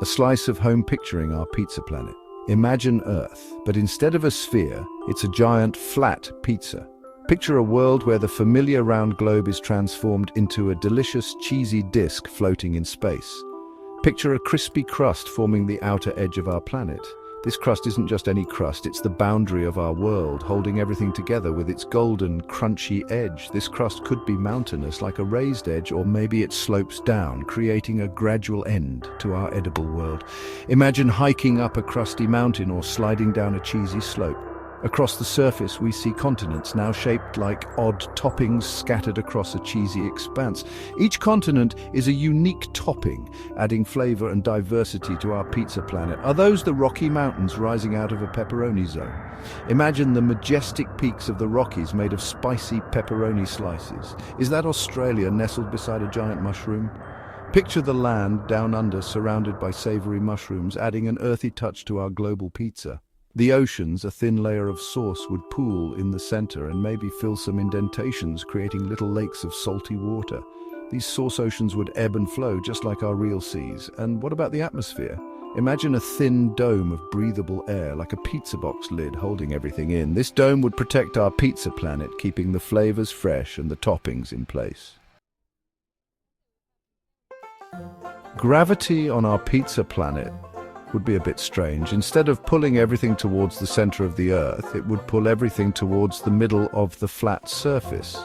a slice of home picturing our pizza planet. Imagine Earth, but instead of a sphere, it's a giant, flat pizza. Picture a world where the familiar round globe is transformed into a delicious, cheesy disc floating in space. Picture a crispy crust forming the outer edge of our planet. This crust isn't just any crust, it's the boundary of our world, holding everything together with its golden, crunchy edge. This crust could be mountainous, like a raised edge, or maybe it slopes down, creating a gradual end to our edible world. Imagine hiking up a crusty mountain or sliding down a cheesy slope. Across the surface, we see continents now shaped like odd toppings scattered across a cheesy expanse. Each continent is a unique topping, adding flavor and diversity to our pizza planet. Are those the Rocky Mountains rising out of a pepperoni zone? Imagine the majestic peaks of the Rockies made of spicy pepperoni slices. Is that Australia nestled beside a giant mushroom? Picture the land down under surrounded by savory mushrooms, adding an earthy touch to our global pizza. The oceans, a thin layer of sauce, would pool in the center and maybe fill some indentations, creating little lakes of salty water. These sauce oceans would ebb and flow just like our real seas. And what about the atmosphere? Imagine a thin dome of breathable air, like a pizza box lid holding everything in. This dome would protect our pizza planet, keeping the flavors fresh and the toppings in place. Gravity on our pizza planet would be a bit strange. Instead of pulling everything towards the center of the Earth, it would pull everything towards the middle of the flat surface.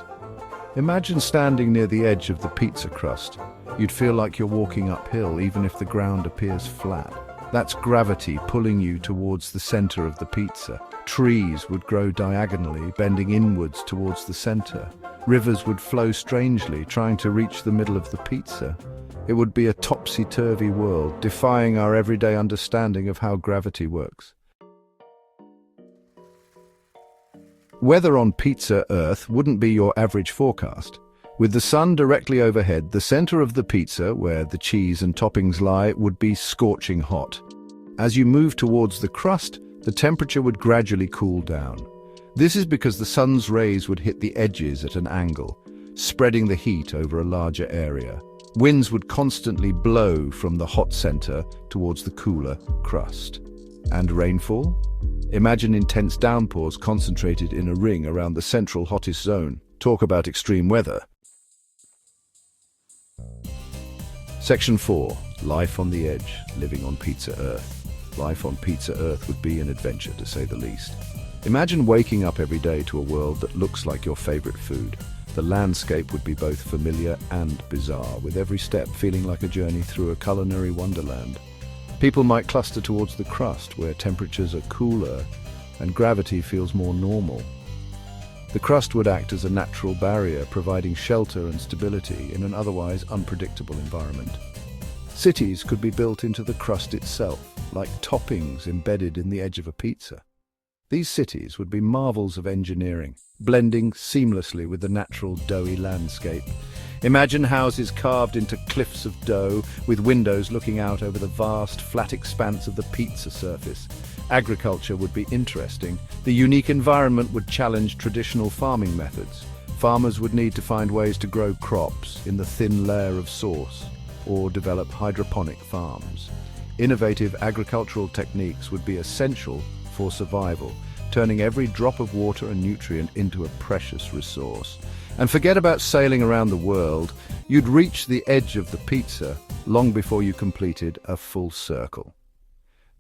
Imagine standing near the edge of the pizza crust. You'd feel like you're walking uphill, even if the ground appears flat. That's gravity pulling you towards the center of the pizza. Trees would grow diagonally, bending inwards towards the center. Rivers would flow strangely, trying to reach the middle of the pizza. It would be a topsy-turvy world, defying our everyday understanding of how gravity works. Weather on Pizza Earth wouldn't be your average forecast. With the sun directly overhead, the center of the pizza, where the cheese and toppings lie, would be scorching hot. As you move towards the crust, the temperature would gradually cool down. This is because the sun's rays would hit the edges at an angle, spreading the heat over a larger area. Winds would constantly blow from the hot center towards the cooler crust. And rainfall? Imagine intense downpours concentrated in a ring around the central hottest zone. Talk about extreme weather. Section 4. Life on the Edge, living on Pizza Earth. Life on Pizza Earth would be an adventure, to say the least. Imagine waking up every day to a world that looks like your favorite food. The landscape would be both familiar and bizarre, with every step feeling like a journey through a culinary wonderland. People might cluster towards the crust, where temperatures are cooler and gravity feels more normal. The crust would act as a natural barrier, providing shelter and stability in an otherwise unpredictable environment. Cities could be built into the crust itself, like toppings embedded in the edge of a pizza. These cities would be marvels of engineering, blending seamlessly with the natural doughy landscape. Imagine houses carved into cliffs of dough, with windows looking out over the vast, flat expanse of the pizza surface. Agriculture would be interesting. The unique environment would challenge traditional farming methods. Farmers would need to find ways to grow crops in the thin layer of sauce, or develop hydroponic farms. Innovative agricultural techniques would be essential for survival, turning every drop of water and nutrient into a precious resource. And forget about sailing around the world. You'd reach the edge of the pizza long before you completed a full circle.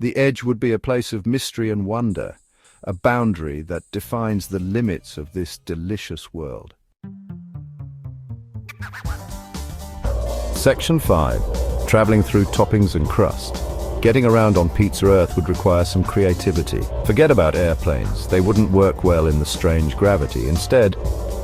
The edge would be a place of mystery and wonder, a boundary that defines the limits of this delicious world. Section 5. Traveling through toppings and crust. Getting around on Pizza Earth would require some creativity. Forget about airplanes. They wouldn't work well in the strange gravity. Instead,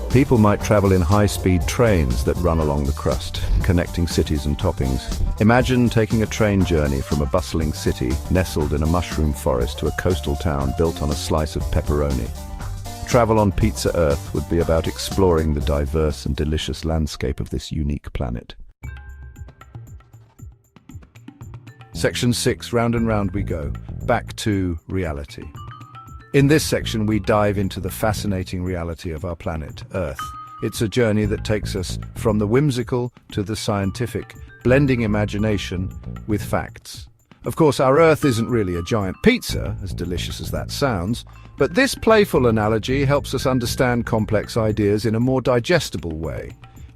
people might travel in high-speed trains that run along the crust, connecting cities and toppings. Imagine taking a train journey from a bustling city nestled in a mushroom forest to a coastal town built on a slice of pepperoni. Travel on Pizza Earth would be about exploring the diverse and delicious landscape of this unique planet. Section 6, round and round we go, back to reality. In this section, we dive into the fascinating reality of our planet, Earth. It's a journey that takes us from the whimsical to the scientific, blending imagination with facts. Of course, our Earth isn't really a giant pizza, as delicious as that sounds, but this playful analogy helps us understand complex ideas in a more digestible way.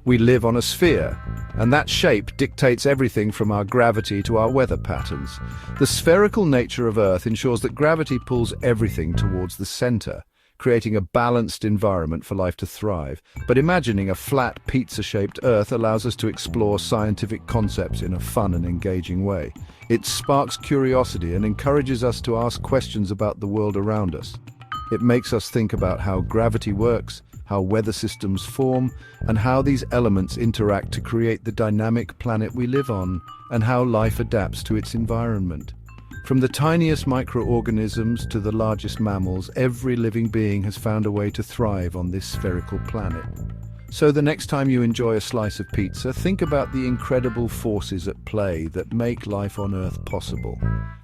We live on a sphere, and that shape dictates everything from our gravity to our weather patterns. The spherical nature of Earth ensures that gravity pulls everything towards the center, creating a balanced environment for life to thrive. But imagining a flat, pizza-shaped Earth allows us to explore scientific concepts in a fun and engaging way. It sparks curiosity and encourages us to ask questions about the world around us. It makes us think about how gravity works, how weather systems form, and how these elements interact to create the dynamic planet we live on, and how life adapts to its environment. From the tiniest microorganisms to the largest mammals, every living being has found a way to thrive on this spherical planet. So the next time you enjoy a slice of pizza, think about the incredible forces at play that make life on Earth possible.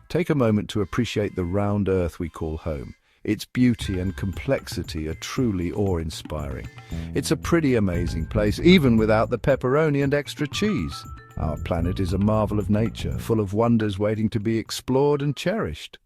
Take a moment to appreciate the round Earth we call home. Its beauty and complexity are truly awe-inspiring. It's a pretty amazing place, even without the pepperoni and extra cheese. Our planet is a marvel of nature, full of wonders waiting to be explored and cherished.